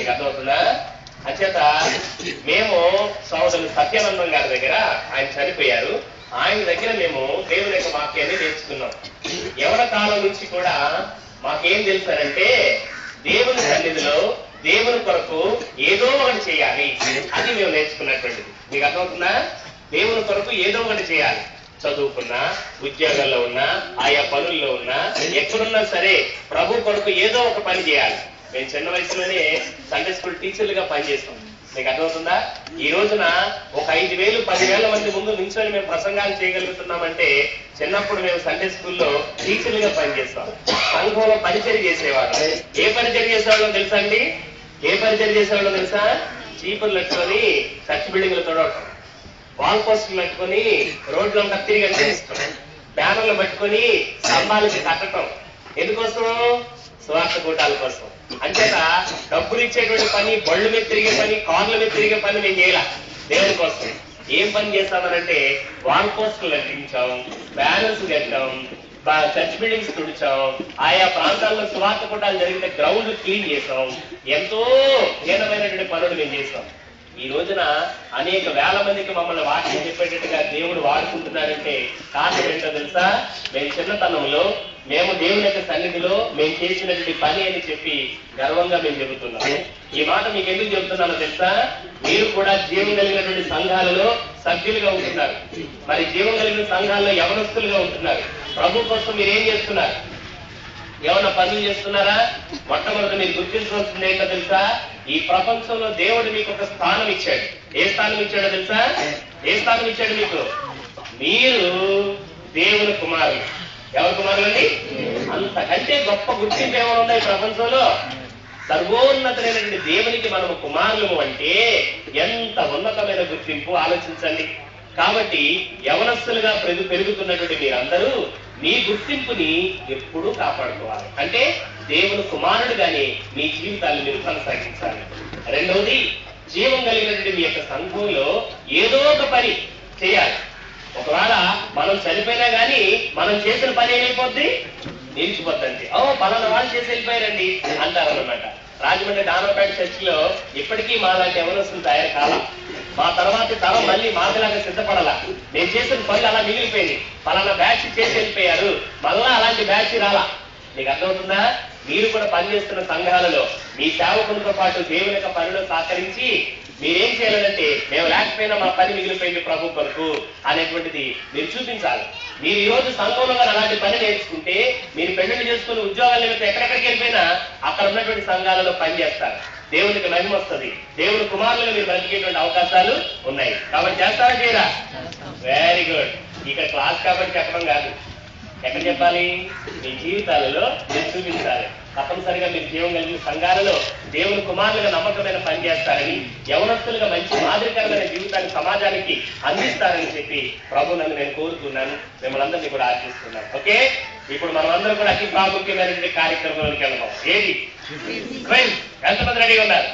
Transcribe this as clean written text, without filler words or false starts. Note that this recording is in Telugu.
మీకు అర్థమవుతుందా? అంచేత మేము సోదరులు సత్యానందం గారి దగ్గర ఆయన చనిపోయారు. ఆయన దగ్గర మేము దేవుని యొక్క వాక్యాన్ని నేర్చుకున్నాం. యవన కాలం నుంచి కూడా మాకేం తెలుసారంటే దేవుని సన్నిధిలో దేవుని కొరకు ఏదో ఒకటి చేయాలి, అది మేము నేర్చుకున్నటువంటిది. మీకు అర్థమవుతుందా? దేవుని కొరకు ఏదో ఒకటి చేయాలి. చదువుకున్నా, ఉద్యోగాల్లో ఉన్నా, ఆయా పనుల్లో ఉన్నా, ఎక్కడున్నా సరే ప్రభు కొరకు ఏదో ఒక పని చేయాలి. మేము చిన్న వయసులోనే సండే స్కూల్ టీచర్లుగా పనిచేస్తాం. మీకు అర్థమవుతుందా? ఈ రోజున ఒక 5,000 10,000 మంది ముందు నించొని మేము ప్రసంగాలు చేయగలుగుతున్నామంటే చిన్నప్పుడు మేము సండే స్కూల్లో టీచర్లుగా పనిచేస్తాం. సంఘంలో పరిచర్య చేసేవాళ్ళం. ఏ పరిచర్య చేసేవాళ్ళం తెలుసా అండి? ఏ పరిచర్య చేసేవాళ్ళం తెలుసా? చీపుర్లు పెట్టుకొని చర్చ్ బిల్డింగ్లు తొడవటం, వాల్ పోస్టులు పెట్టుకొని రోడ్లంతా తిరిగి అందిస్తాం, బ్యానర్లు పట్టుకొని స్తంభాలకి కట్టడం. ఎందుకోసం? స్వార్థ కూటాల కోసం. అంచేత డబ్బులు ఇచ్చేటువంటి పని, బళ్ళు మీద తిరిగే పని, కార్ల మీద తిరిగే పని మేము చేయాల. దేవుని కోసం ఏం పని చేస్తామనంటే వాల్ పోస్టులు అంటించాం, బ్యానర్స్ కట్టాం, చర్చ్ బిల్డింగ్స్ తుడిచాం, ఆయా ప్రాంతాల్లో స్వార్థ కూటాలు జరిగితే గ్రౌండ్ క్లీన్ చేసాం. ఎంతో హీనమైనటువంటి పనులు మేము చేసాం. ఈ రోజున అనేక వేల మందికి మమ్మల్ని వాక్యం చెప్పేటట్టుగా దేవుడు వాడుకుంటున్నారంటే కారణం ఏంటో తెలుసా? మేము చిన్నతనంలో మేము దేవుని యొక్క సన్నిధిలో మేము చేసినటువంటి పని అని చెప్పి గర్వంగా మేము చెబుతున్నాం. ఈ మాట మీకు ఎందుకు చెబుతున్నానో తెలుసా? మీరు కూడా జీవం కలిగినటువంటి సంఘాలలో సభ్యులుగా ఉంటున్నారు. మరి జీవం కలిగిన సంఘాల్లో యవనస్తులుగా ఉంటున్నారు. ప్రభు కోసం మీరు ఏం చేస్తున్నారు? ఏమన్నా పనులు చేస్తున్నారా? మొట్టమొదటి మీరు గుర్తించవలసింది ఏంటో తెలుసా? ఈ ప్రపంచంలో దేవుడు మీకు ఒక స్థానం ఇచ్చాడు. ఏ స్థానం ఇచ్చాడో తెలుసా? ఏ స్థానం ఇచ్చాడు మీకు? మీరు దేవుని కుమారులు. ఎవరి కుమారులండి? అంతకంటే గొప్ప గుర్తింపు ఏమైనా ఉన్నాయి ప్రపంచంలో? సర్వోన్నతమైనటువంటి దేవునికి మనము కుమారులము అంటే ఎంత ఉన్నతమైన గుర్తింపు ఆలోచించండి. కాబట్టి యవనస్తులుగా పెరుగుతున్నటువంటి మీరందరూ మీ గుర్తింపుని ఎప్పుడూ కాపాడుకోవాలి. అంటే దేవుని కుమారుడుగానే మీ జీవితాన్ని మీరు కొనసాగించాలి. రెండవది, జీవం కలిగినటువంటి మీ యొక్క సంఘంలో ఏదో ఒక పని చేయాలి. ఒకవేళ మనం చనిపోయినా గానీ మనం చేసిన పని ఏమైపోద్ది? నిలిచిపోద్దండి. పలానా వాళ్ళు చేసి వెళ్ళిపోయారండి అంటారన్నమాట. రాజమండ్రి డానపేట చర్చిలో ఇప్పటికీ మాలాంటి యవనస్తులు తయారు కాలా. మా తర్వాత తరం మళ్ళీ మాకులాగా సిద్ధపడాల. నేను చేసిన పనులు అలా మిగిలిపోయింది. పలానా బ్యాచ్ చేసి వెళ్ళిపోయారు, మళ్ళా అలాంటి బ్యాచ్ రాలా. మీకు అర్థమవుతుందా? మీరు కూడా పనిచేస్తున్న సంఘాలలో మీ సేవకులతో పాటు దేవుని యొక్క పనిలో సహకరించి మీరేం చేయాలంటే మేము లేకపోయినా మా పని మిగిలిపోయింది ప్రభు కొరకు అనేటువంటిది మీరు చూపించాలి. మీరు ఈ రోజు సంఘంలో అలాంటి పని నేర్చుకుంటే మీరు పెళ్లిళ్ళు చేసుకుని ఉద్యోగాల నిమిత్తం ఎక్కడెక్కడికి వెళ్ళిపోయినా అక్కడ ఉన్నటువంటి సంఘాలలో పనిచేస్తారు. దేవునికి మహిమ వస్తుంది. దేవుని కుమారులుగా మీరు బ్రతికేటువంటి అవకాశాలు ఉన్నాయి. కాబట్టి చేస్తారా చేయరా? Very good. ఇక్కడ క్లాస్ కాబట్టి చెప్పడం కాదు, ఎక్కడ చెప్పాలి? మీ జీవితాలలో మీరు చూపించాలి. తప్పనిసరిగా మీరు జీవం కలిగిన సంఘాలలో దేవుని కుమారులుగా నమ్మకమైన పని చేస్తారని, యవనస్తులుగా మంచి మాదిరికరమైన జీవితాన్ని సమాజానికి అందిస్తారని చెప్పి ప్రభు నన్ను నేను కోరుతున్నాను. మిమ్మల్ని అందరినీ కూడా ఆశిస్తున్నాను. ఓకే, ఇప్పుడు మనం అందరం కూడా అతి ప్రాముఖ్యమైనటువంటి కార్యక్రమంలోకి వెళ్దాం. ఏది? ఎంతమంది రెడీగా ఉన్నారు?